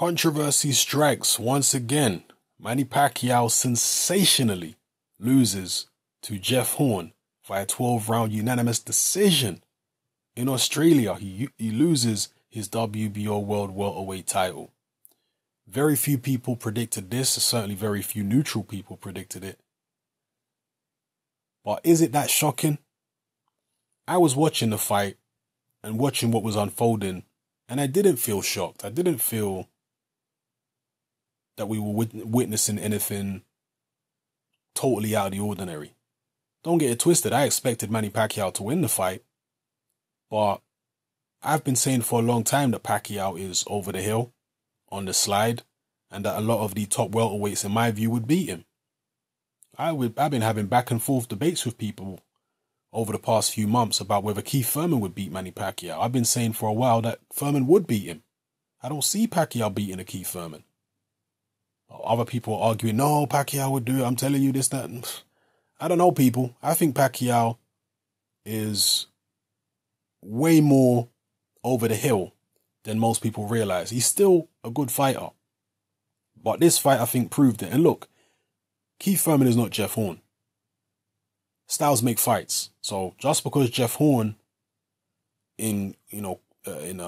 Controversy strikes once again. Manny Pacquiao sensationally loses to Jeff Horn via 12-round unanimous decision. In Australia, he loses his WBO World Welterweight title. Very few people predicted this, certainly very few neutral people predicted it. But is it that shocking? I was watching the fight and watching what was unfolding, and I didn't feel shocked. I didn't feel that we were witnessing anything totally out of the ordinary. Don't get it twisted, I expected Manny Pacquiao to win the fight, but I've been saying for a long time that Pacquiao is over the hill, on the slide, and that a lot of the top welterweights, in my view, would beat him. I've been having back and forth debates with people over the past few months about whether Keith Thurman would beat Manny Pacquiao. I've been saying for a while that Thurman would beat him. I don't see Pacquiao beating a Keith Thurman. Other people are arguing, no, Pacquiao would do it. I'm telling you this, that. I don't know, people. I think Pacquiao is way more over the hill than most people realize. He's still a good fighter. But this fight, I think, proved it. And look, Keith Thurman is not Jeff Horn. Styles make fights. So just because Jeff Horn in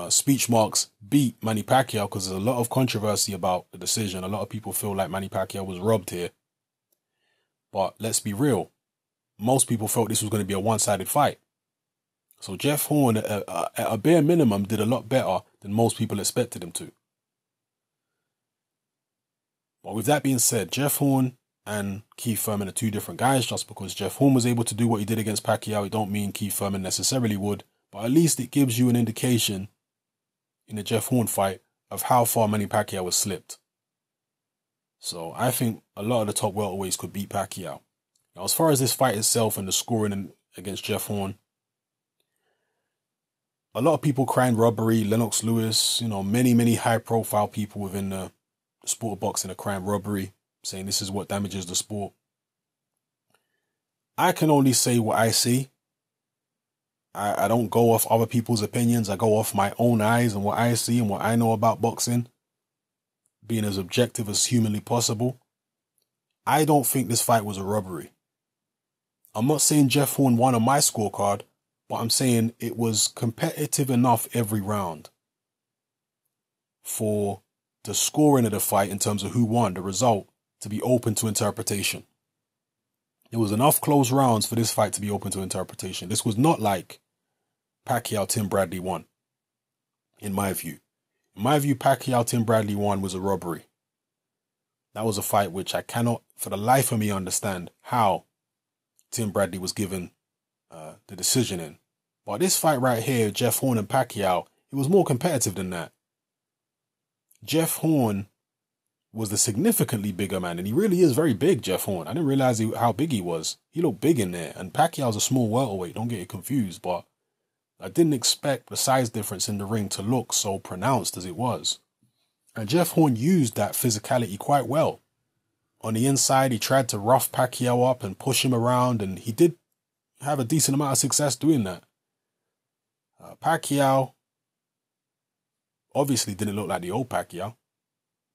speech marks beat Manny Pacquiao, because there's a lot of controversy about the decision. A lot of people feel like Manny Pacquiao was robbed here. But let's be real. Most people felt this was going to be a one-sided fight. So Jeff Horn, at a bare minimum, did a lot better than most people expected him to. But with that being said, Jeff Horn and Keith Thurman are two different guys. Just because Jeff Horn was able to do what he did against Pacquiao, it don't mean Keith Thurman necessarily would. But at least it gives you an indication in the Jeff Horn fight of how far Manny Pacquiao has slipped. So I think a lot of the top welterweights could beat Pacquiao. Now, as far as this fight itself and the scoring against Jeff Horn, a lot of people crying robbery. Lennox Lewis, many high-profile people within the sport of boxing are crying robbery, saying this is what damages the sport. I can only say what I see. I don't go off other people's opinions. I go off my own eyes and what I see and what I know about boxing, being as objective as humanly possible. I don't think this fight was a robbery. I'm not saying Jeff Horn won on my scorecard, but I'm saying it was competitive enough every round for the scoring of the fight in terms of who won, the result, to be open to interpretation. There was enough close rounds for this fight to be open to interpretation. This was not like Pacquiao-Tim Bradley won, in my view. In my view, Pacquiao-Tim Bradley won was a robbery. That was a fight which I cannot, for the life of me, understand how Tim Bradley was given the decision in. But this fight right here, Jeff Horn and Pacquiao, it was more competitive than that. Jeff Horn was the significantly bigger man, and he really is very big, Jeff Horn. I didn't realize how big he was. He looked big in there, and Pacquiao's a small welterweight, don't get it confused, but I didn't expect the size difference in the ring to look so pronounced as it was. And Jeff Horn used that physicality quite well. On the inside, he tried to rough Pacquiao up and push him around, and he did have a decent amount of success doing that. Pacquiao obviously didn't look like the old Pacquiao.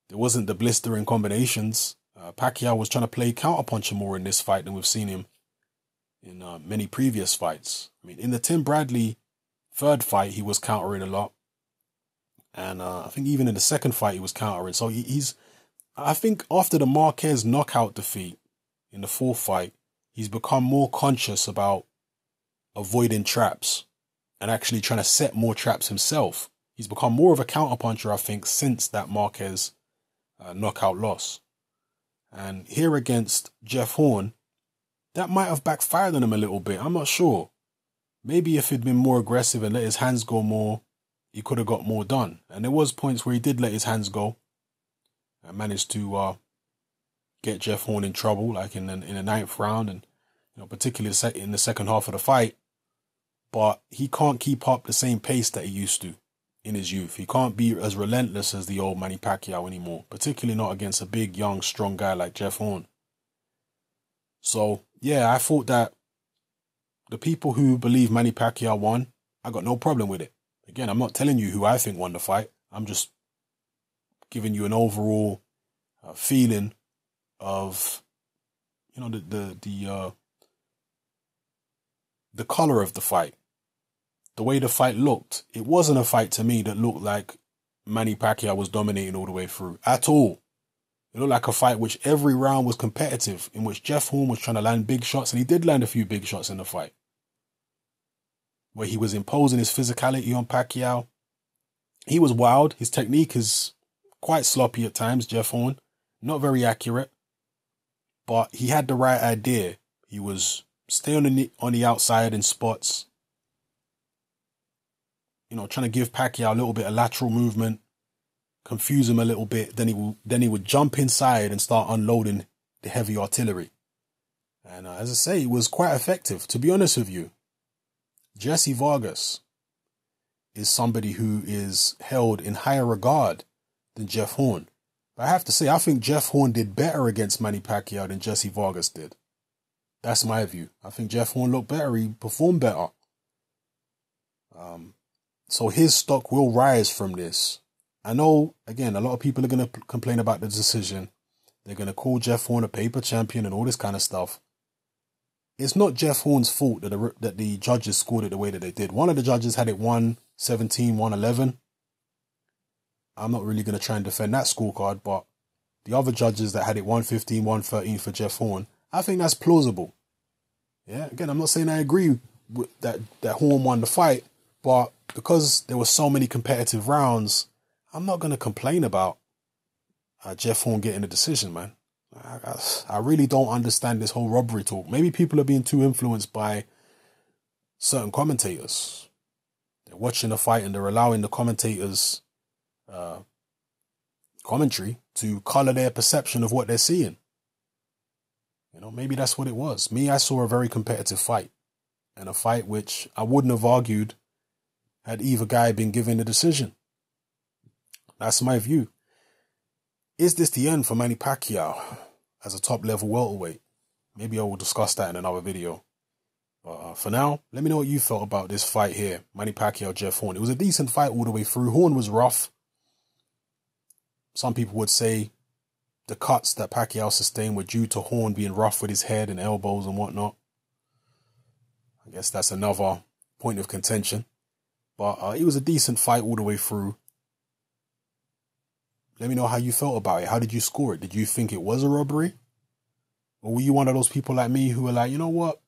There wasn't the blistering combinations. Pacquiao was trying to play counterpuncher more in this fight than we've seen him in many previous fights. I mean, in the Tim Bradley third fight, he was countering a lot. And I think even in the second fight, he was countering. So I think after the Marquez knockout defeat in the fourth fight, he's become more conscious about avoiding traps and actually trying to set more traps himself. He's become more of a counterpuncher, I think, since that Marquez knockout loss. And here against Jeff Horn, that might have backfired on him a little bit. I'm not sure. Maybe if he'd been more aggressive and let his hands go more, he could have got more done. And there was points where he did let his hands go and managed to get Jeff Horn in trouble, like in the ninth round, and particularly in the second half of the fight. But he can't keep up the same pace that he used to in his youth. He can't be as relentless as the old Manny Pacquiao anymore, particularly not against a big, young, strong guy like Jeff Horn. So, yeah, I thought that the people who believe Manny Pacquiao won, I got no problem with it. Again, I'm not telling you who I think won the fight. I'm just giving you an overall feeling of, you know, the color of the fight, the way the fight looked. It wasn't a fight to me that looked like Manny Pacquiao was dominating all the way through at all. It looked like a fight which every round was competitive, in which Jeff Horn was trying to land big shots, and he did land a few big shots in the fight, where he was imposing his physicality on Pacquiao. He was wild. His technique is quite sloppy at times, Jeff Horn. Not very accurate. But he had the right idea. He was staying on the outside in spots. You know, trying to give Pacquiao a little bit of lateral movement, confuse him a little bit. Then he would jump inside and start unloading the heavy artillery. And as I say, it was quite effective. To be honest with you, Jessie Vargas is somebody who is held in higher regard than Jeff Horn. But I have to say, I think Jeff Horn did better against Manny Pacquiao than Jessie Vargas did. That's my view. I think Jeff Horn looked better. He performed better. So his stock will rise from this. I know, again, a lot of people are going to complain about the decision. They're going to call Jeff Horn a paper champion and all this kind of stuff. It's not Jeff Horn's fault that the judges scored it the way that they did. One of the judges had it 117, 111. I'm not really going to try and defend that scorecard, but the other judges that had it 115, 113 for Jeff Horn, I think that's plausible. Yeah, again, I'm not saying I agree with that Horn won the fight, but because there were so many competitive rounds, I'm not going to complain about Jeff Horn getting a decision, man. I really don't understand this whole robbery talk. Maybe people are being too influenced by certain commentators. They're watching the fight and they're allowing the commentators' commentary to color their perception of what they're seeing. You know, maybe that's what it was. Me, I saw a very competitive fight, and a fight which I wouldn't have argued had either guy been given the decision. That's my view. Is this the end for Manny Pacquiao as a top-level welterweight? Maybe I will discuss that in another video. But for now, let me know what you felt about this fight here. Manny Pacquiao, Jeff Horn. It was a decent fight all the way through. Horn was rough. Some people would say the cuts that Pacquiao sustained were due to Horn being rough with his head and elbows and whatnot. I guess that's another point of contention. But it was a decent fight all the way through. Let me know how you felt about it. How did you score it? Did you think it was a robbery? Or were you one of those people like me who were like, you know what?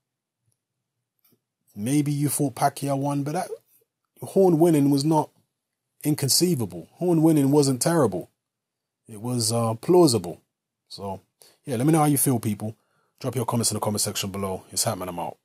Maybe you thought Pacquiao won, but that Horn winning was not inconceivable. Horn winning wasn't terrible. It was plausible. So, yeah, let me know how you feel, people. Drop your comments in the comment section below. It's happening. I'm out.